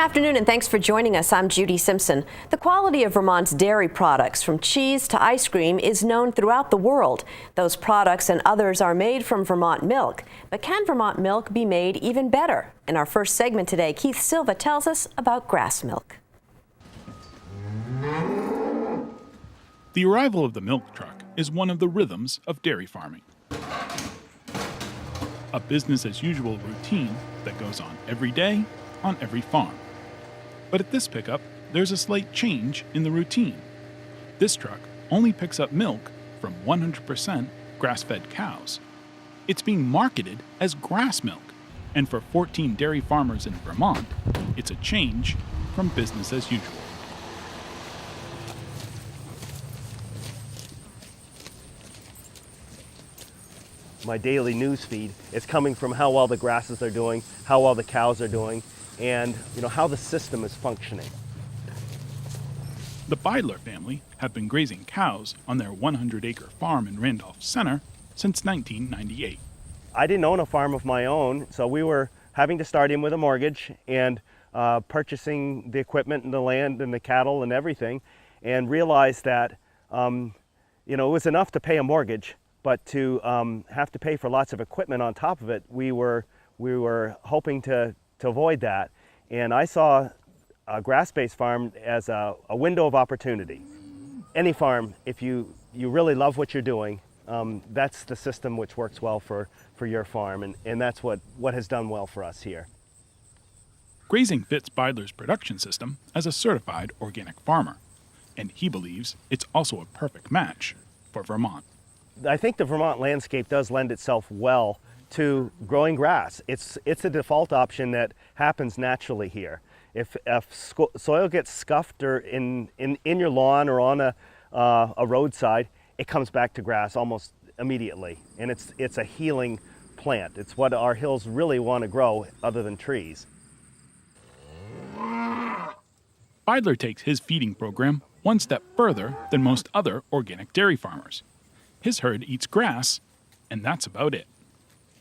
afternoon, and thanks for joining us. I'm Judy Simpson. The quality of Vermont's dairy products, from cheese to ice cream, is known throughout the world. Those products and others are made from Vermont milk. But can Vermont milk be made even better? In our first segment today, Keith Silva tells us about grass milk. The arrival of the milk truck is one of the rhythms of dairy farming. A business-as-usual routine that goes on every day on every farm. But at this pickup, there's a slight change in the routine. This truck only picks up milk from 100% grass-fed cows. It's being marketed as grass milk, and for 14 dairy farmers in Vermont, it's a change from business as usual. My daily news feed is coming from how well the grasses are doing, how well the cows are doing, and how the system is functioning. The Beidler family have been grazing cows on their 100-acre farm in Randolph Center since 1998. I didn't own a farm of my own, so we were having to start in with a mortgage and purchasing the equipment and the land and the cattle and everything, and realized that it was enough to pay a mortgage, but to have to pay for lots of equipment on top of it, we were hoping to avoid that. And I saw a grass-based farm as a window of opportunity. Any farm, if you really love what you're doing, that's the system which works well for your farm, and that's what has done well for us here. Grazing fits Beidler's production system as a certified organic farmer, and he believes it's also a perfect match for Vermont. I think the Vermont landscape does lend itself well to growing grass. It's a default option that happens naturally here. If soil gets scuffed or in your lawn or on a roadside, it comes back to grass almost immediately, and it's a healing plant. It's what our hills really want to grow other than trees. Beidler takes his feeding program one step further than most other organic dairy farmers. His herd eats grass, and that's about it.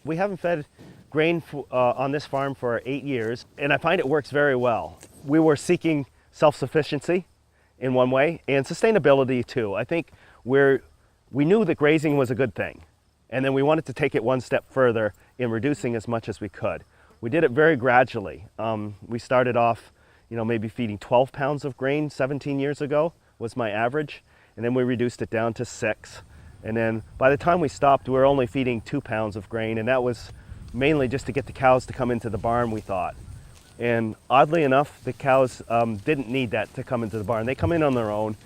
We haven't fed grain on this farm for 8 years, and I find it works very well. We were seeking self-sufficiency in one way, and sustainability too. I think we knew that grazing was a good thing, and then we wanted to take it one step further in reducing as much as we could. We did it very gradually. We started off, maybe feeding 12 pounds of grain 17 years ago was my average, and then we reduced it down to 6. And then by the time we stopped, we were only feeding 2 pounds of grain, and that was mainly just to get the cows to come into the barn, we thought. And oddly enough, the cows didn't need that to come into the barn. They come in on their own.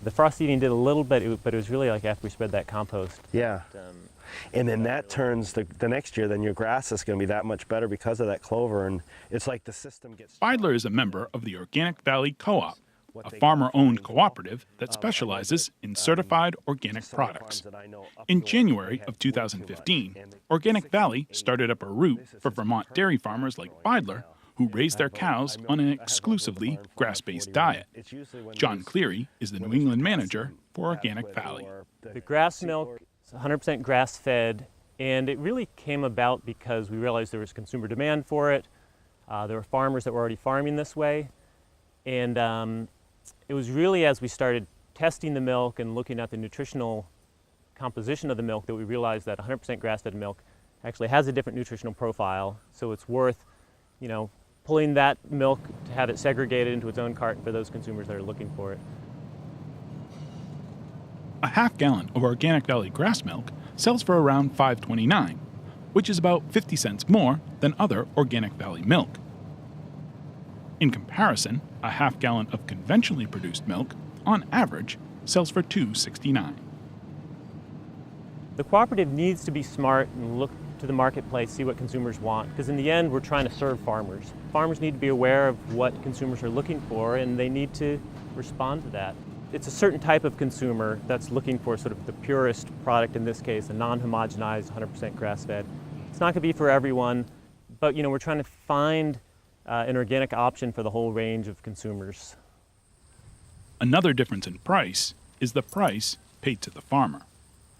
The frost eating did a little bit, but it was really like after we spread that compost. Yeah. And then that turns the next year, then your grass is going to be that much better because of that clover, and it's like the system gets... Beidler is a member of the Organic Valley Co-op, a farmer-owned cooperative that specializes in certified organic products. In January of 2015, Organic Valley started up a route for Vermont dairy farmers like Beidler who raise their cows on an exclusively grass-based diet. John Cleary is the New England manager for Organic Valley. The grass milk is 100% grass-fed, and it really came about because we realized there was consumer demand for it. There were farmers that were already farming this way, and it was really as we started testing the milk and looking at the nutritional composition of the milk that we realized that 100% grass-fed milk actually has a different nutritional profile. So it's worth, pulling that milk to have it segregated into its own carton for those consumers that are looking for it. A half gallon of Organic Valley grass milk sells for around $5.29, which is about 50 cents more than other Organic Valley milk. In comparison, a half gallon of conventionally produced milk, on average, sells for $2.69. The cooperative needs to be smart and look to the marketplace, see what consumers want, because in the end, we're trying to serve farmers. Farmers need to be aware of what consumers are looking for, and they need to respond to that. It's a certain type of consumer that's looking for sort of the purest product, in this case, a non-homogenized, 100% grass-fed. It's not going to be for everyone, but we're trying to find an organic option for the whole range of consumers. Another difference in price is the price paid to the farmer.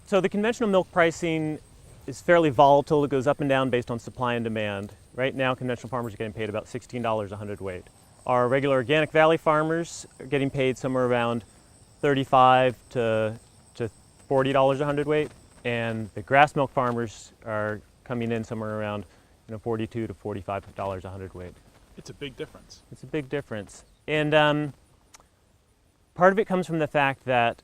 So the conventional milk pricing is fairly volatile. It goes up and down based on supply and demand. Right now, conventional farmers are getting paid about $16 a hundredweight. Our regular organic valley farmers are getting paid somewhere around $35 to $40 a hundredweight, and the grass milk farmers are coming in somewhere around $42 to $45 a hundredweight. It's a big difference. It's a big difference. And part of it comes from the fact that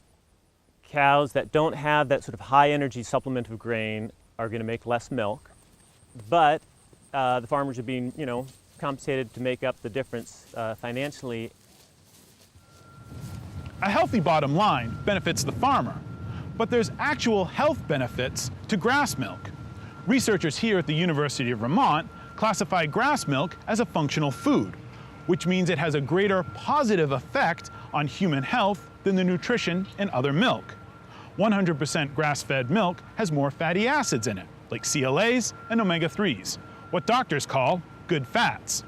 cows that don't have that sort of high energy supplement of grain are going to make less milk, but the farmers are being, compensated to make up the difference financially. A healthy bottom line benefits the farmer, but there's actual health benefits to grass milk. Researchers here at the University of Vermont classify grass milk as a functional food, which means it has a greater positive effect on human health than the nutrition in other milk. 100% grass-fed milk has more fatty acids in it, like CLAs and omega-3s, what doctors call good fats.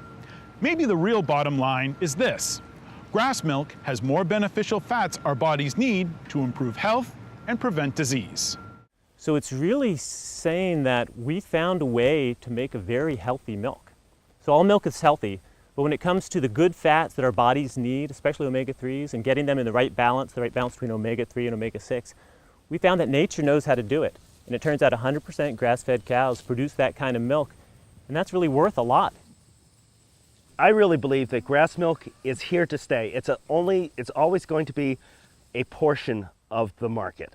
Maybe the real bottom line is this: grass milk has more beneficial fats our bodies need to improve health and prevent disease. So it's really saying that we found a way to make a very healthy milk. So all milk is healthy, but when it comes to the good fats that our bodies need, especially omega-3s, and getting them in the right balance between omega-3 and omega-6, we found that nature knows how to do it. And it turns out 100% grass-fed cows produce that kind of milk, and that's really worth a lot. I really believe that grass milk is here to stay. It's always going to be a portion of the market.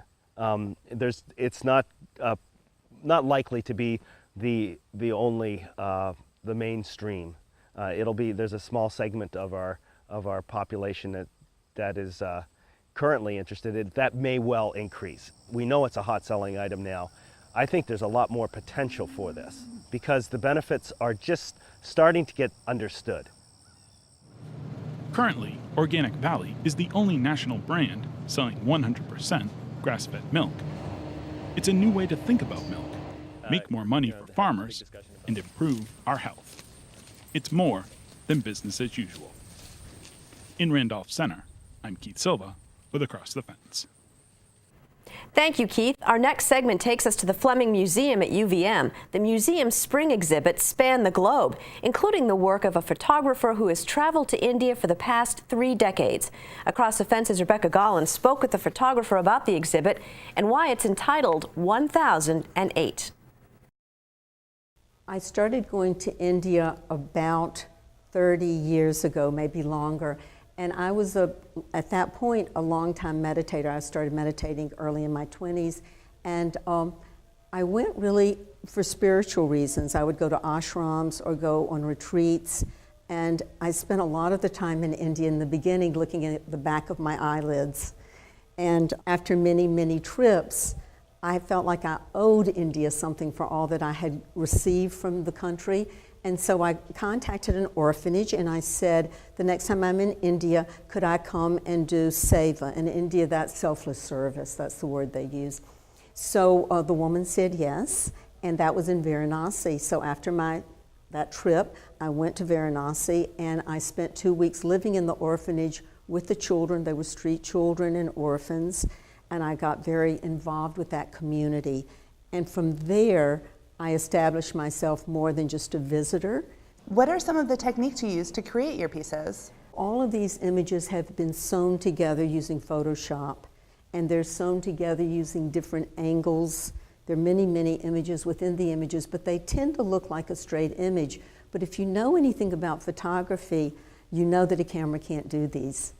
It's not likely to be the only the mainstream. There's a small segment of our population that is currently interested in that may well increase. We know it's a hot selling item now. I think there's a lot more potential for this because the benefits are just starting to get understood. Currently, Organic Valley is the only national brand selling 100% grass-fed milk. It's a new way to think about milk, make more money for farmers, and improve our health. It's more than business as usual. In Randolph Center, I'm Keith Silva with Across the Fence. Thank you, Keith. Our next segment takes us to the Fleming Museum at UVM. The museum's spring exhibits span the globe, including the work of a photographer who has traveled to India for the past 3 decades. Across the Fence's Rebecca Gollin spoke with the photographer about the exhibit and why it's entitled 1008. I started going to India about 30 years ago, maybe longer. And I was, at that point, a long-time meditator. I started meditating early in my 20s. And I went really for spiritual reasons. I would go to ashrams or go on retreats. And I spent a lot of the time in India in the beginning looking at the back of my eyelids. And after many, many trips, I felt like I owed India something for all that I had received from the country. And so I contacted an orphanage and I said, the next time I'm in India, could I come and do seva? In India, that's selfless service. That's the word they use. So the woman said yes, and that was in Varanasi. So after that trip, I went to Varanasi and I spent 2 weeks living in the orphanage with the children. They were street children and orphans, and I got very involved with that community. And from there, I established myself more than just a visitor. What are some of the techniques you use to create your pieces? All of these images have been sewn together using Photoshop, and they're sewn together using different angles. There are many, many images within the images, but they tend to look like a straight image. But if you know anything about photography, you know that a camera can't do these.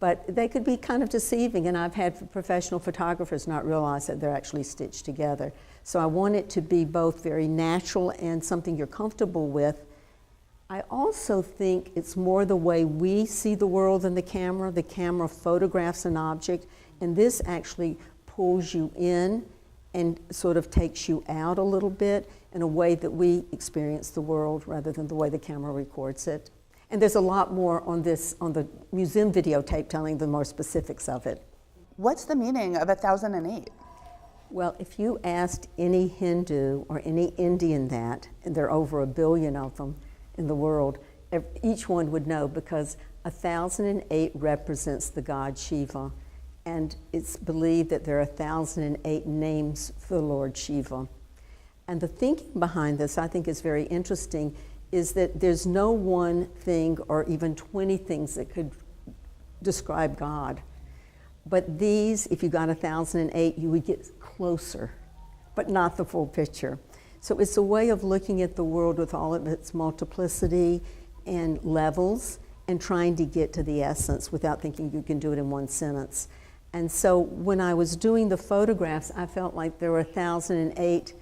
But they could be kind of deceiving, and I've had professional photographers not realize that they're actually stitched together. So I want it to be both very natural and something you're comfortable with. I also think it's more the way we see the world than the camera. The camera photographs an object, and this actually pulls you in and sort of takes you out a little bit in a way that we experience the world rather than the way the camera records it. And there's a lot more on the museum videotape telling the more specifics of it. What's the meaning of 1008? Well, if you asked any Hindu or any Indian that, and there are over 1 billion of them in the world, each one would know, because 1008 represents the god Shiva. And it's believed that there are 1008 names for the Lord Shiva. And the thinking behind this, I think, is very interesting. is that there's no one thing or even 20 things that could describe God. But these, if you got 1008, you would get closer, but not the full picture. So it's a way of looking at the world with all of its multiplicity and levels and trying to get to the essence without thinking you can do it in one sentence. And so when I was doing the photographs, I felt like there were 1008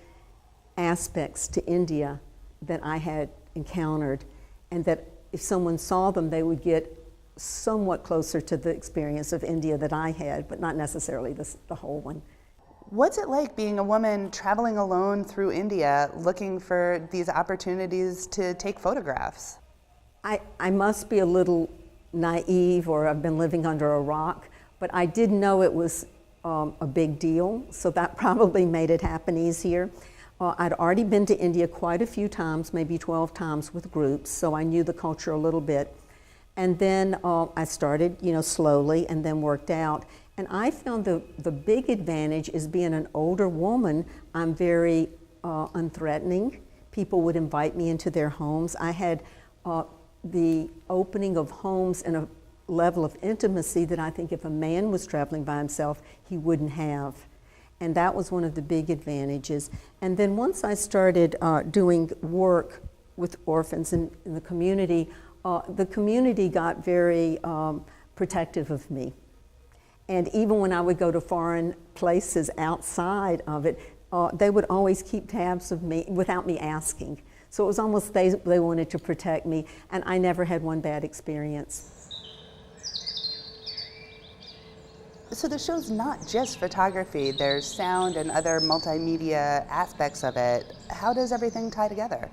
aspects to India that I had encountered, and that if someone saw them, they would get somewhat closer to the experience of India that I had, but not necessarily the whole one. What's it like being a woman traveling alone through India looking for these opportunities to take photographs? I must be a little naive, or I've been living under a rock, but I didn't know it was a big deal, so that probably made it happen easier. I'd already been to India quite a few times, maybe 12 times with groups, so I knew the culture a little bit. And then I started, slowly, and then worked out. And I found the big advantage is being an older woman, I'm very unthreatening. People would invite me into their homes. I had the opening of homes in a level of intimacy that I think if a man was traveling by himself, he wouldn't have. And that was one of the big advantages. And then once I started doing work with orphans in the community got very protective of me. And even when I would go to foreign places outside of it, they would always keep tabs of me without me asking. So it was almost they wanted to protect me, and I never had one bad experience. So the show's not just photography, there's sound and other multimedia aspects of it. How does everything tie together?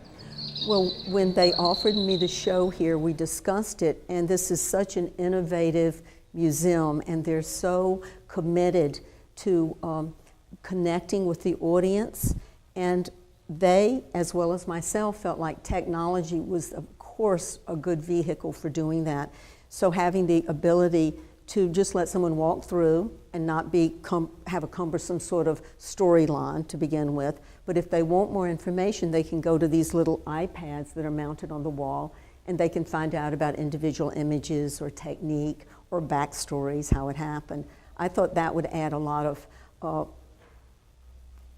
Well, when they offered me the show here, we discussed it, and this is such an innovative museum, and they're so committed to connecting with the audience, and they, as well as myself, felt like technology was, of course, a good vehicle for doing that. So having the ability to just let someone walk through and not have a cumbersome sort of storyline to begin with, but if they want more information, they can go to these little iPads that are mounted on the wall, and they can find out about individual images or technique or backstories, how it happened. I thought that would add a lot of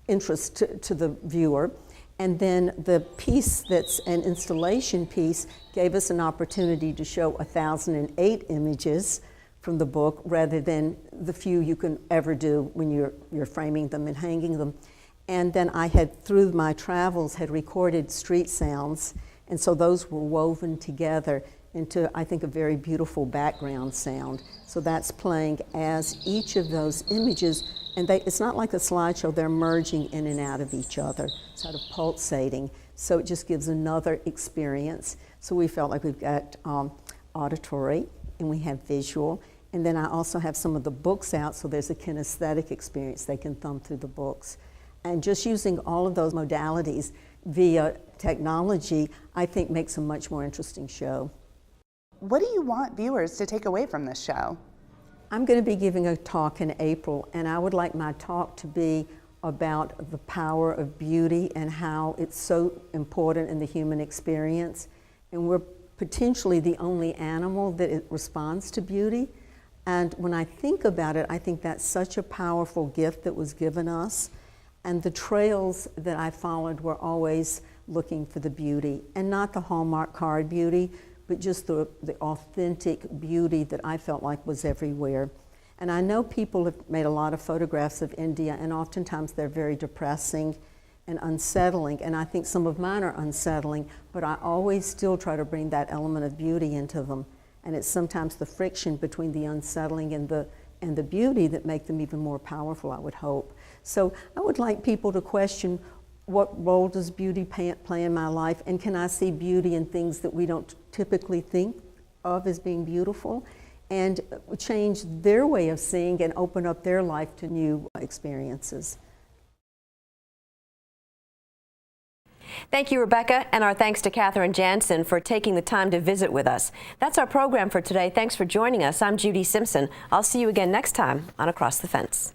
interest to the viewer. And then the piece that's an installation piece gave us an opportunity to show 1008 images from the book rather than the few you can ever do when you're framing them and hanging them. And then I had, through my travels, had recorded street sounds, and so those were woven together into, I think, a very beautiful background sound. So that's playing as each of those images, and it's not like a slideshow, they're merging in and out of each other, sort of pulsating. So it just gives another experience. So we felt like we've got auditory, and we have visual, and then I also have some of the books out, so there's a kinesthetic experience. They can thumb through the books. And just using all of those modalities via technology, I think makes a much more interesting show. What do you want viewers to take away from this show? I'm going to be giving a talk in April, and I would like my talk to be about the power of beauty and how it's so important in the human experience. And we're potentially the only animal that it responds to beauty. And when I think about it, I think that's such a powerful gift that was given us. And the trails that I followed were always looking for the beauty, and not the Hallmark card beauty, but just the authentic beauty that I felt like was everywhere. And I know people have made a lot of photographs of India, and oftentimes they're very depressing and unsettling, and I think some of mine are unsettling, but I always still try to bring that element of beauty into them. And it's sometimes the friction between the unsettling and the beauty that make them even more powerful, I would hope. So I would like people to question, what role does beauty play in my life, and can I see beauty in things that we don't typically think of as being beautiful, and change their way of seeing and open up their life to new experiences. Thank you, Rebecca, and our thanks to Katherine Jansen for taking the time to visit with us. That's our program for today. Thanks for joining us. I'm Judy Simpson. I'll see you again next time on Across the Fence.